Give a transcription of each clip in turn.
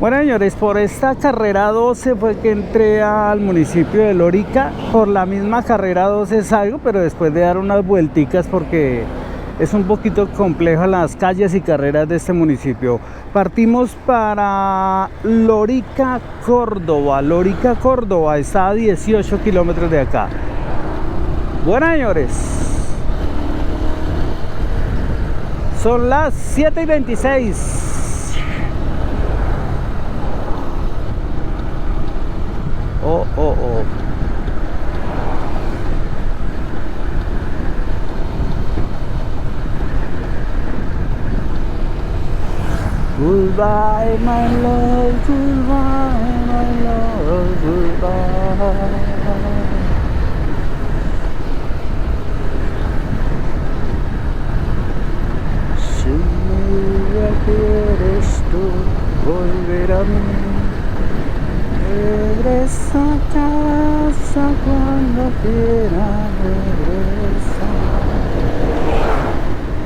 Bueno, señores, por esta carrera 12 fue que entré al municipio de Lorica. Por la misma carrera 12 salgo, pero después de dar unas vuelticas porque es un poquito compleja las calles y carreras de este municipio. Partimos para Lorica, Córdoba. Lorica, Córdoba está a 18 kilómetros de acá. Bueno, señores, son las 7:26. Oh. Goodbye, my love, goodbye, my love, goodbye. Si ya quieres tú volver a mí, regresa a casa cuando quieras regresar.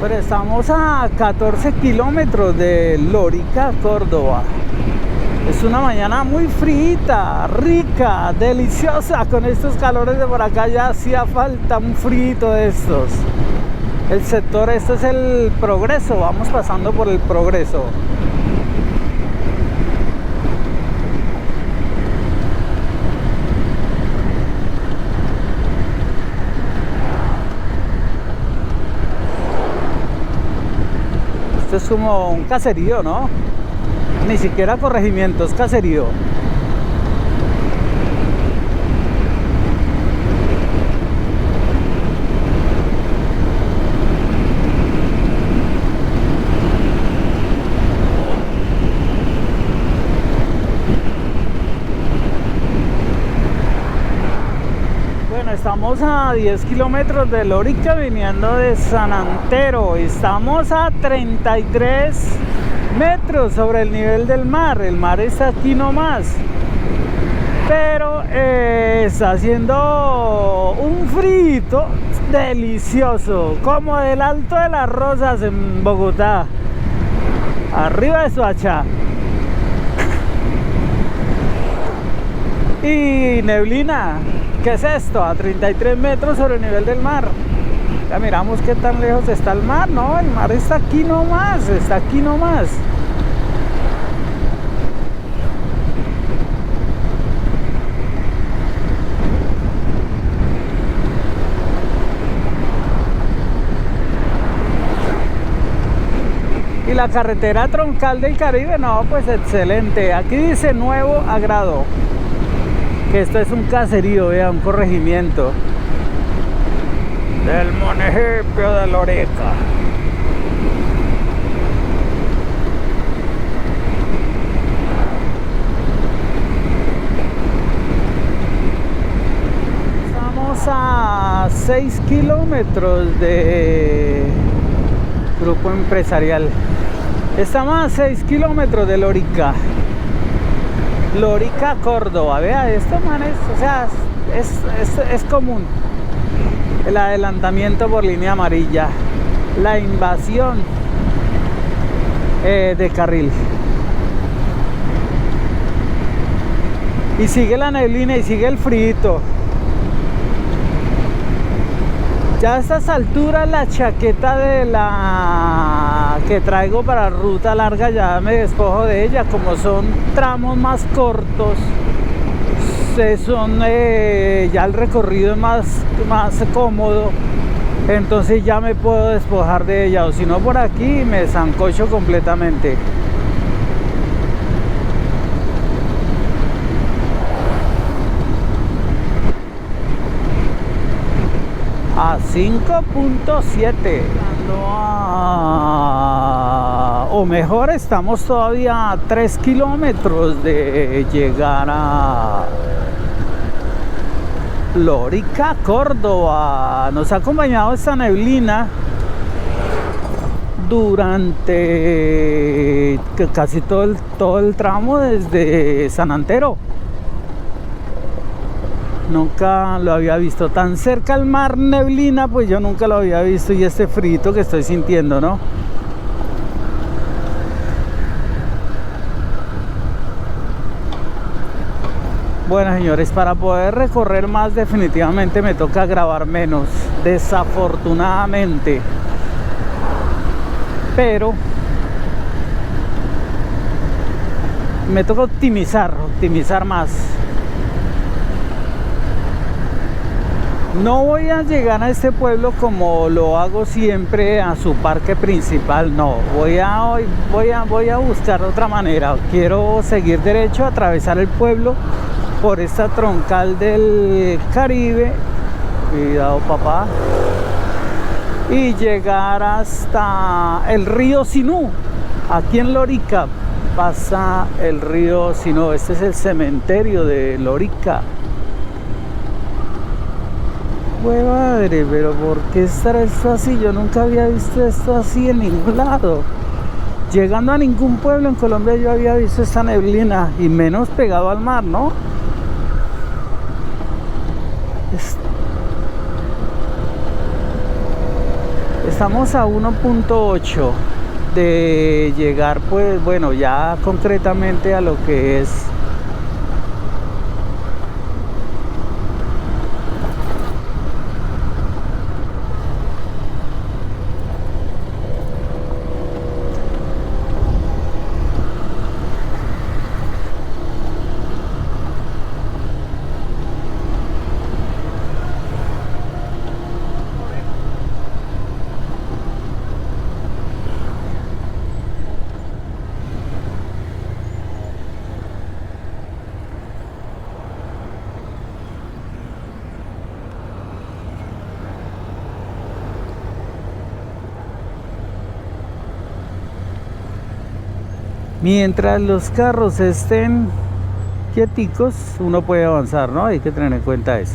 Pero estamos a 14 kilómetros de Lorica, Córdoba. Es una mañana muy frita, rica, deliciosa. Con estos calores de por acá ya hacía falta un frito de estos. El sector, esto es el Progreso. Vamos pasando por el Progreso. Esto es como un caserío, ¿no? Ni siquiera corregimiento, es caserío. Estamos a 10 kilómetros de Lorica viniendo de San Antero. Estamos a 33 metros sobre el nivel del mar. El mar está aquí nomás. Pero está haciendo un frito delicioso, como del Alto de las Rosas en Bogotá, arriba de Soacha. Y neblina. ¿Qué es esto? A 33 metros sobre el nivel del mar. Ya miramos qué tan lejos está el mar. No, el mar está aquí nomás, está aquí nomás. Y la carretera troncal del Caribe, no, pues excelente. Aquí dice Nuevo Agrado. Que esto es un caserío, vea, un corregimiento del municipio de Lorica. Estamos a 6 kilómetros de Grupo Empresarial. Estamos a 6 kilómetros de Lorica. Lorica, Córdoba, vea, esto, man, o sea, es común. El adelantamiento por línea amarilla, la invasión de carril. Y sigue la neblina y sigue el frito. Ya a estas alturas la chaqueta de la que traigo para ruta larga ya me despojo de ella. Como son tramos más cortos, ya el recorrido es más cómodo, entonces ya me puedo despojar de ella, o si no por aquí me zancocho completamente. A 5.7. O mejor, estamos todavía a 3 kilómetros de llegar a Lorica, Córdoba. Nos ha acompañado esta neblina durante casi todo el tramo desde San Antero. Nunca lo había visto tan cerca al mar, neblina, pues yo nunca lo había visto. Y este frito que estoy sintiendo, ¿no? Bueno, señores, para poder recorrer más definitivamente me toca grabar menos, desafortunadamente. Pero me toca optimizar más. No voy a llegar a este pueblo como lo hago siempre a su parque principal, no. Voy a buscar otra manera. Quiero seguir derecho, atravesar el pueblo por esta troncal del Caribe. Cuidado, papá. Y llegar hasta el río Sinú. Aquí en Lorica pasa el río Sinú. Este es el cementerio de Lorica. Pues madre, pero ¿por qué estará esto así? Yo nunca había visto esto así en ningún lado. Llegando a ningún pueblo en Colombia yo había visto esta neblina, y menos pegado al mar, ¿no? Estamos a 1.8 de llegar, pues bueno, ya concretamente a lo que es mientras los carros estén quieticos, uno puede avanzar, ¿no? Hay que tener en cuenta eso.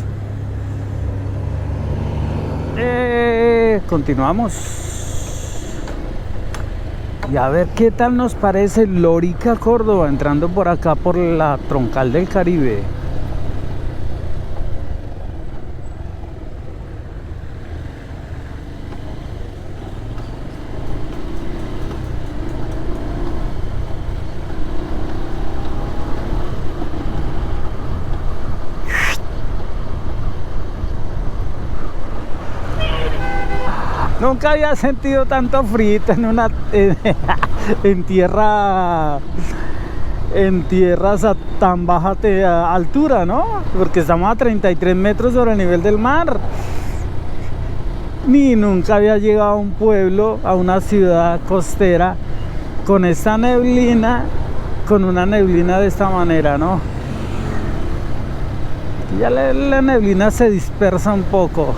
Continuamos. Y a ver qué tal nos parece Lorica, Córdoba, entrando por acá por la troncal del Caribe. Nunca había sentido tanto frío en tierra, en tierras a tan baja altura, ¿no? Porque estamos a 33 metros sobre el nivel del mar. Ni nunca había llegado a un pueblo, a una ciudad costera con esta neblina, con una neblina de esta manera, ¿no? Ya la neblina se dispersa un poco.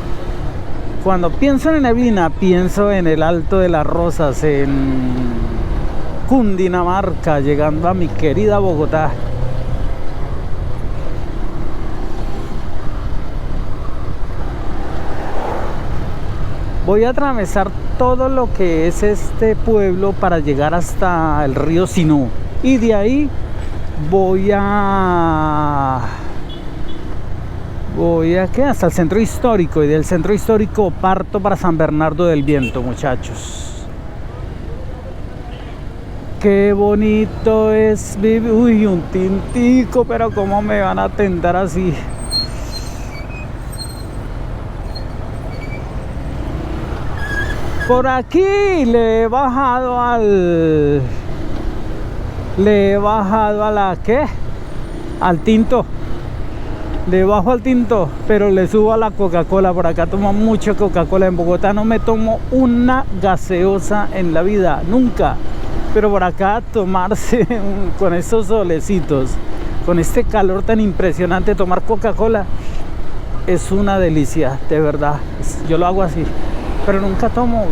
Cuando pienso en neblina, pienso en el Alto de las Rosas, en Cundinamarca, llegando a mi querida Bogotá. Voy a atravesar todo lo que es este pueblo para llegar hasta el río Sinú. Y de ahí voy a ¿qué? Hasta el centro histórico, y del centro histórico parto para San Bernardo del Viento, muchachos. Qué bonito es vivir. Uy, un tintico, pero cómo me van a atender así. Por aquí le he bajado a la ¿qué? Al tinto. Le bajo al tinto, pero le subo a la Coca-Cola. Por acá tomo mucha Coca-Cola. En Bogotá no me tomo una gaseosa en la vida, nunca. Pero por acá tomarse con estos solecitos, con este calor tan impresionante, tomar Coca-Cola es una delicia, de verdad. Yo lo hago así, pero nunca tomo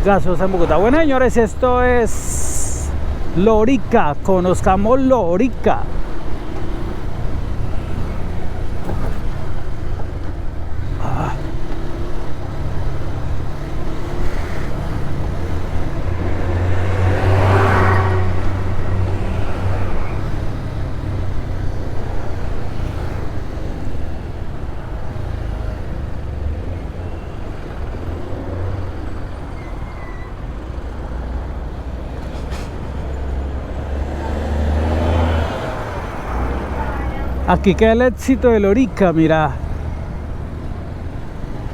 gaseosa en Bogotá. Bueno, señores, esto es Lorica. Conozcamos Lorica. Aquí queda el éxito de Lorica, mira.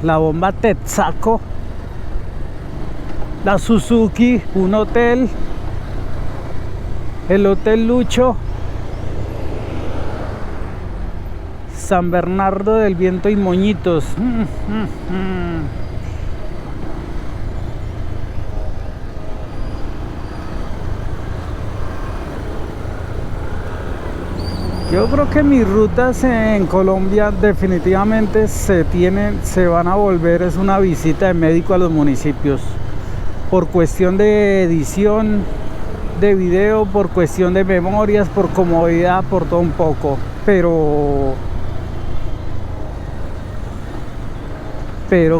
La bomba Texaco, la Suzuki, un hotel, el Hotel Lucho, San Bernardo del Viento y Moñitos. Yo creo que mis rutas en Colombia definitivamente se van a volver, es una visita de médico a los municipios, por cuestión de edición de video, por cuestión de memorias, por comodidad, por todo un poco, pero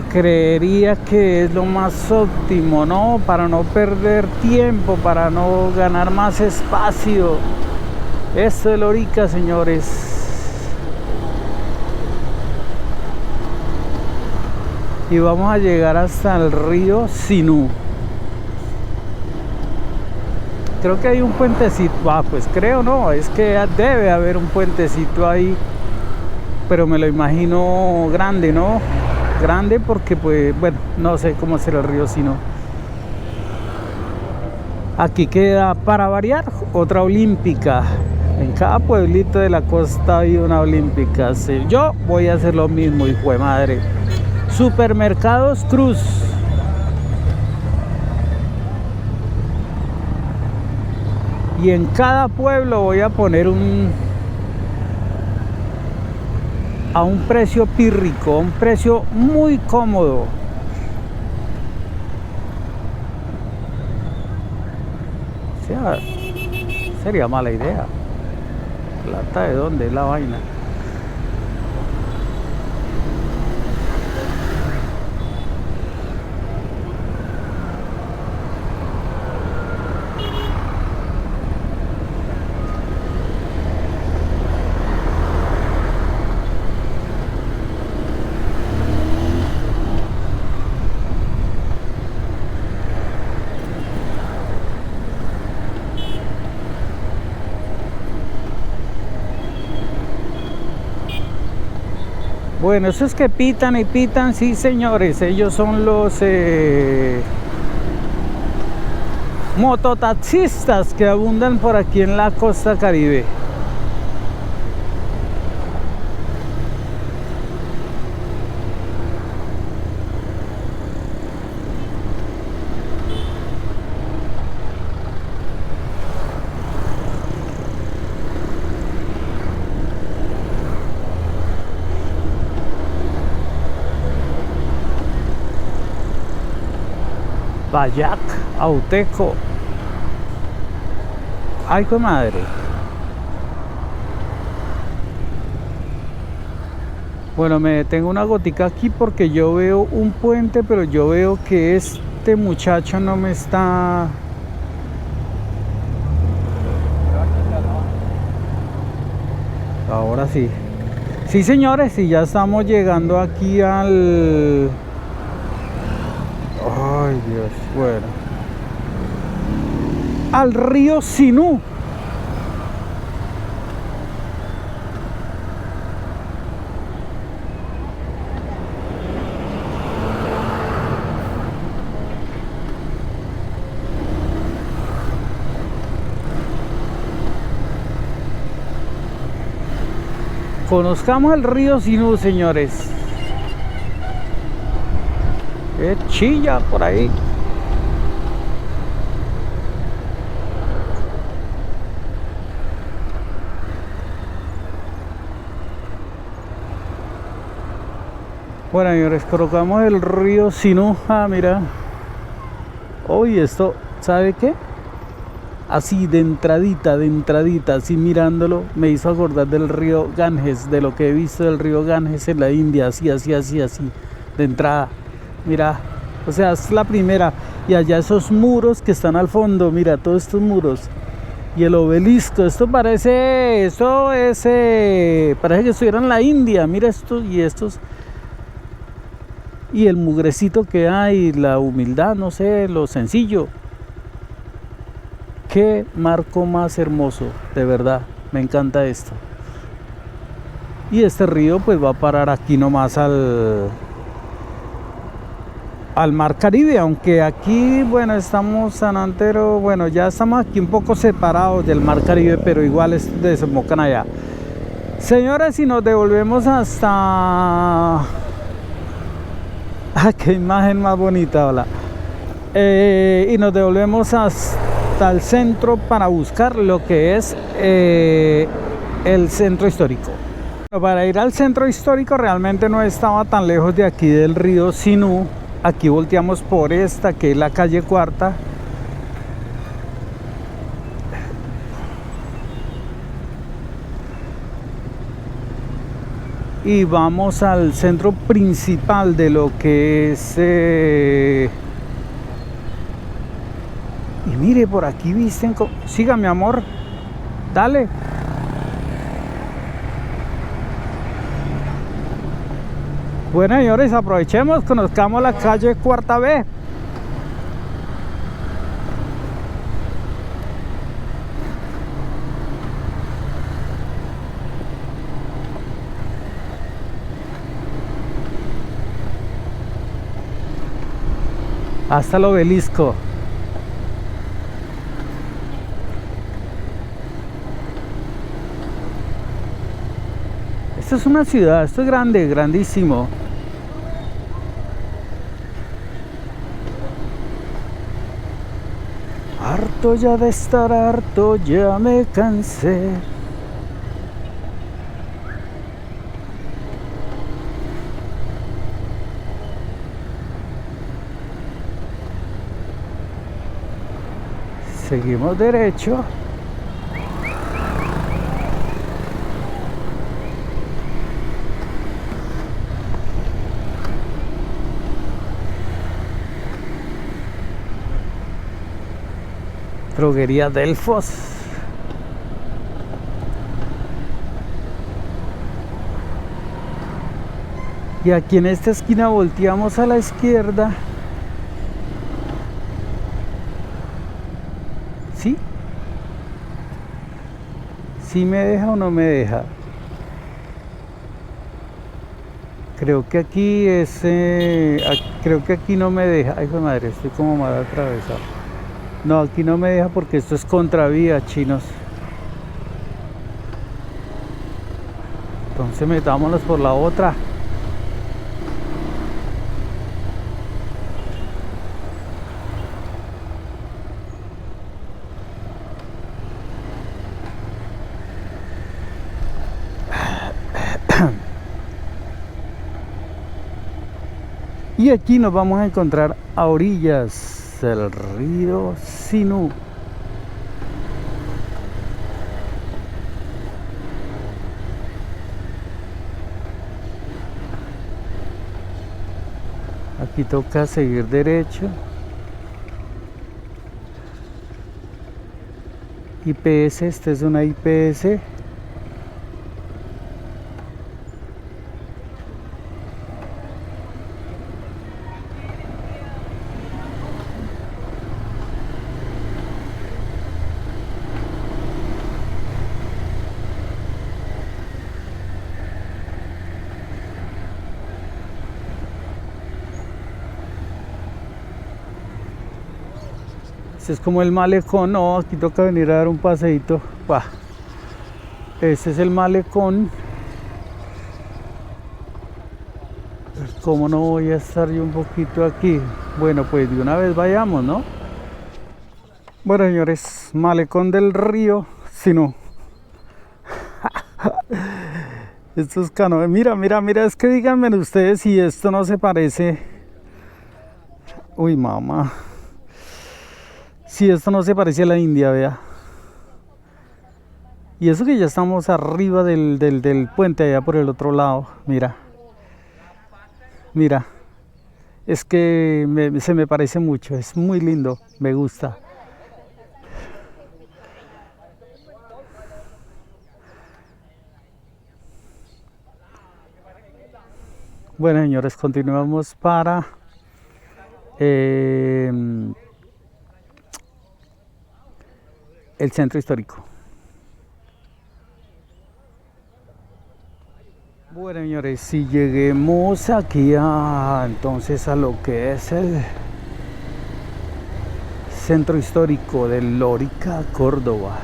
creería que es lo más óptimo, ¿no? Para no perder tiempo, para no ganar más espacio. Esto es Lorica, señores. Y vamos a llegar hasta el río Sinú. Creo que hay un puentecito. Pues creo, no, es que debe haber un puentecito ahí. Pero me lo imagino grande, ¿no? Grande porque, pues, bueno, no sé cómo será el río Sinú. Aquí queda, para variar, otra olímpica. En cada pueblito de la costa hay una olímpica. Sí, yo voy a hacer lo mismo, hijo de madre. Supermercados Cruz. Y en cada pueblo voy a poner a un precio pírrico, un precio muy cómodo. O sea, sería mala idea. ¿Plata de dónde es la vaina? Bueno, esos que pitan y pitan, sí señores, ellos son los mototaxistas que abundan por aquí en la costa Caribe. Bayac, Auteco. Ay, qué madre. Bueno, me detengo una gotica aquí porque yo veo un puente, pero yo veo que este muchacho no me está... Ahora sí. Sí, señores, y ya estamos llegando aquí al... Ay, Dios, bueno. Al río Sinú. Conozcamos el río Sinú, señores. Chilla por ahí. Bueno, señores, colocamos el río Sinú. Ah, mira. Oye, esto, ¿sabe qué? Así de entradita, así mirándolo, me hizo acordar del río Ganges, de lo que he visto del río Ganges en la India, así, de entrada. Mira, o sea, es la primera. Y allá esos muros que están al fondo, mira, todos estos muros. Y el obelisco, parece que estuviera en la India. Mira estos y estos. Y el mugrecito que hay, la humildad, no sé, lo sencillo. Qué marco más hermoso, de verdad, me encanta esto. Y este río pues va a parar aquí nomás al mar Caribe, aunque aquí, bueno, estamos San Antero, bueno, ya estamos aquí un poco separados del mar Caribe, pero igual desembocan allá. Señores, si nos devolvemos hasta... Ah, qué imagen más bonita, hola. Y nos devolvemos hasta el centro para buscar lo que es el centro histórico. Para ir al centro histórico realmente no estaba tan lejos de aquí del río Sinú. Aquí volteamos por esta que es la calle Cuarta. Y vamos al centro principal de lo que es... Y mire, por aquí visten... Siga, mi amor. Dale. Bueno, señores, aprovechemos, conozcamos la calle Cuarta B. Hasta el obelisco. Esto es una ciudad, esto es grande, grandísimo. Harto ya de estar harto, ya me cansé. Seguimos derecho. Droguería Delfos. Y aquí en esta esquina volteamos a la izquierda. ¿Sí? ¿Sí me deja o no me deja? Creo que aquí es... creo que aquí no me deja. Ay, joder, madre, estoy como mal atravesado. No, aquí no me deja porque esto es contravía, chinos. Entonces metámonos por la otra. Y aquí nos vamos a encontrar a orillas del río Sinú. Aquí toca seguir derecho. IPS, esta es una IPS. Este es como el malecón. No, aquí toca venir a dar un paseíto. Bah. Este es el malecón. ¿Cómo no voy a estar yo un poquito aquí? Bueno, pues de una vez vayamos, ¿no? Bueno, señores, malecón del río Sinú. Estos canoas, mira, es que díganme ustedes si esto no se parece. Uy, mamá. Si esto no se parece a la India, vea. Y eso que ya estamos arriba del puente allá por el otro lado. Mira. Mira. Es que se me parece mucho. Es muy lindo. Me gusta. Bueno, señores, continuamos para el centro histórico. Bueno, señores, si lleguemos aquí entonces a lo que es el centro histórico de Lorica, Córdoba.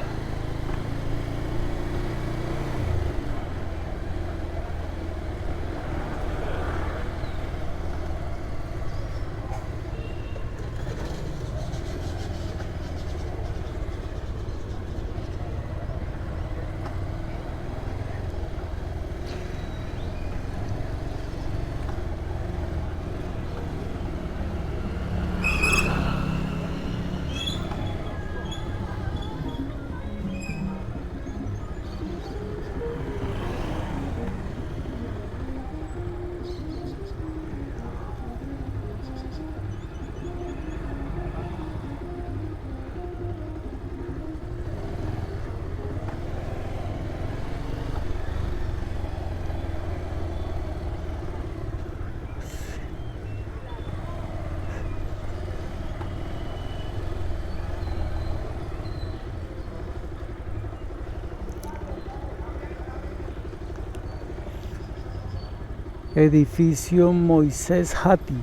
Edificio Moisés Hati.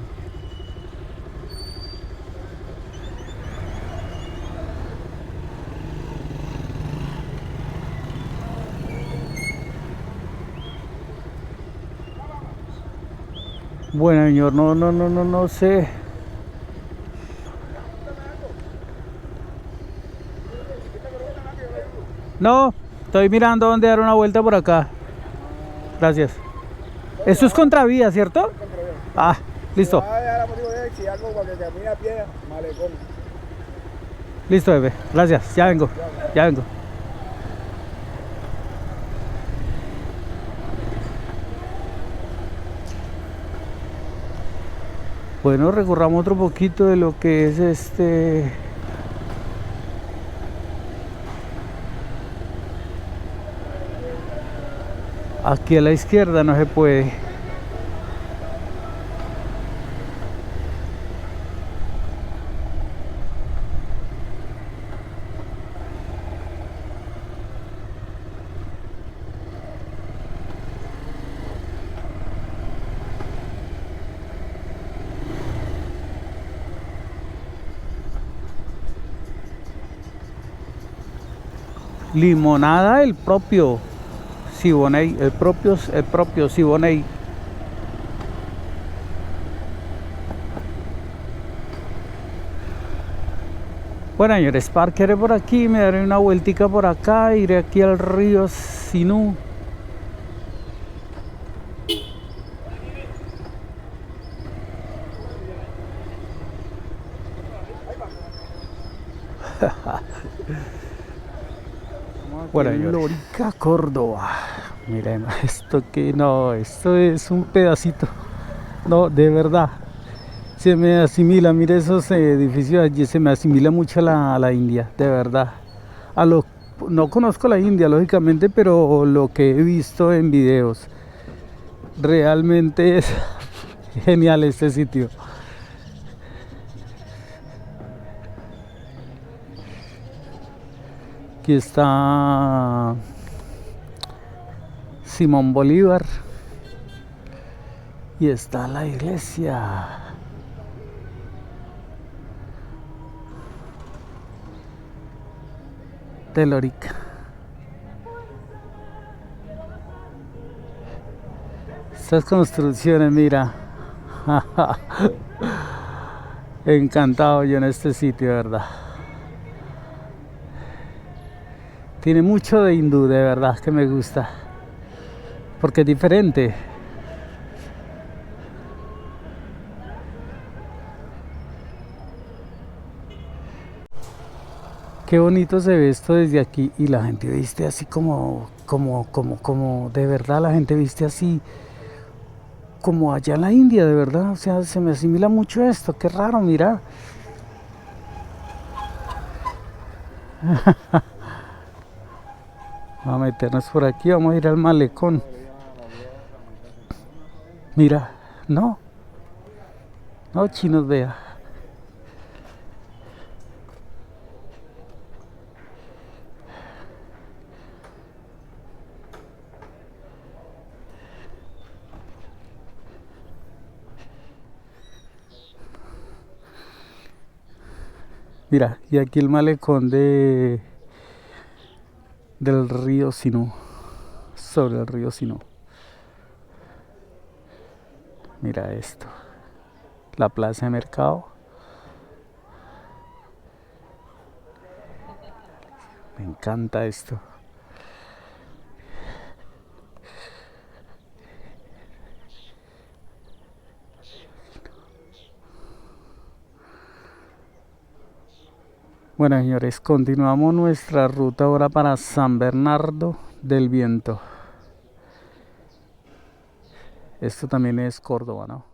Bueno, señor, no sé. No, estoy mirando dónde dar una vuelta por acá. Gracias. Eso es contravía, ¿cierto? Ah, listo. Listo, bebé. Gracias. Ya vengo. Ya vengo. Bueno, recorramos otro poquito de lo que es aquí a la izquierda no se puede. Limonada el propio Siboney, el propio Siboney. Bueno, señores, parquearé por aquí, me daré una vueltica por acá, iré aquí al río Sinú. Bueno, Lorica, Córdoba. Miren, esto que no, esto es un pedacito. No, de verdad. Se me asimila, mire esos edificios allí, se me asimila mucho a la India, de verdad. No conozco la India, lógicamente, pero lo que he visto en videos, realmente es genial este sitio. Aquí está Simón Bolívar y está la iglesia. De Lorica. Estas construcciones, mira. Encantado yo en este sitio, de verdad. Tiene mucho de hindú, de verdad, que me gusta. Porque es diferente. Qué bonito se ve esto desde aquí. Y la gente viste así como de verdad la gente viste así como allá en la India, de verdad. O sea, se me asimila mucho esto. Qué raro, mira. Vamos a meternos por aquí, vamos a ir al malecón. Mira, no chinos, vea. Mira, y aquí el malecón del río Sinú, sobre el río Sinú. Mira esto, la plaza de mercado. Me encanta esto. Bueno, señores, continuamos nuestra ruta ahora para San Bernardo del Viento. Esto también es Córdoba, ¿no?